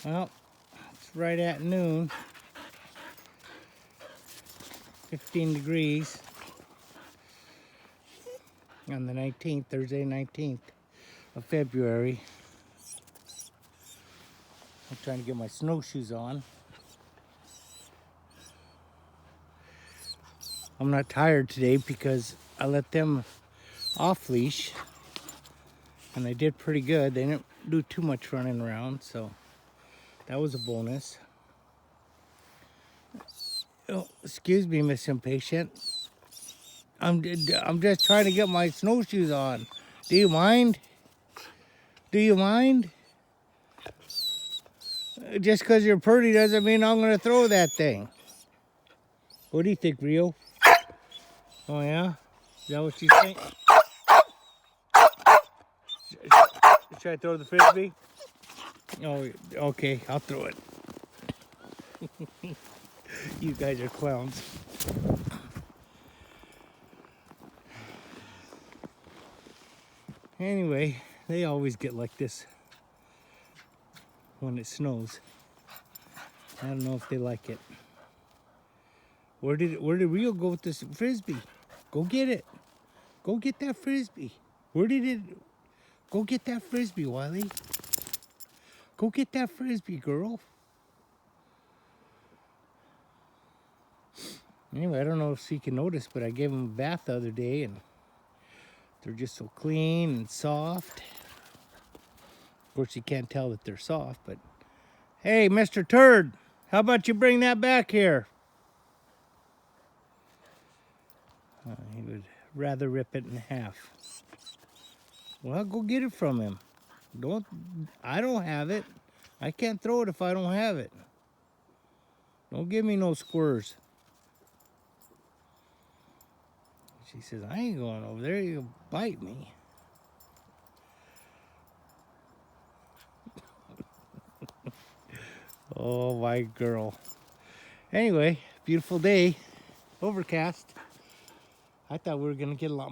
Well, it's right at noon. 15 degrees on the 19th, Thursday 19th of February. I'm trying to get my snowshoes on. I'm not tired today because I let them off leash and they did pretty good. They didn't do too much running around, so that was a bonus. Oh, excuse me, Miss Impatient. I'm just trying to get my snowshoes on. Do you mind? Do you mind? Just because you're pretty doesn't mean I'm going to throw that thing. What do you think, Rio? Oh, yeah? Is that what you think? Should I throw the frisbee? Oh, okay. I'll throw it. You guys are clowns. Anyway, they always get like this when it snows. I don't know if they like it. Where did Rio go with this frisbee? Go get it. Go get that frisbee. Where did it? Go get that frisbee, Wiley. Go get that frisbee, girl. Anyway, I don't know if she can notice, but I gave them a bath the other day, and they're just so clean and soft. Of course, you can't tell that they're soft, but hey, Mr. Turd, how about you bring that back here? He would rather rip it in half. Well, go get it from him. I don't have it. I can't throw it if I don't have it. Don't give me no squirrs. She says, I ain't going over there. You'll bite me. Oh, my girl. Anyway, beautiful day. Overcast. I thought we were going to get a lot more.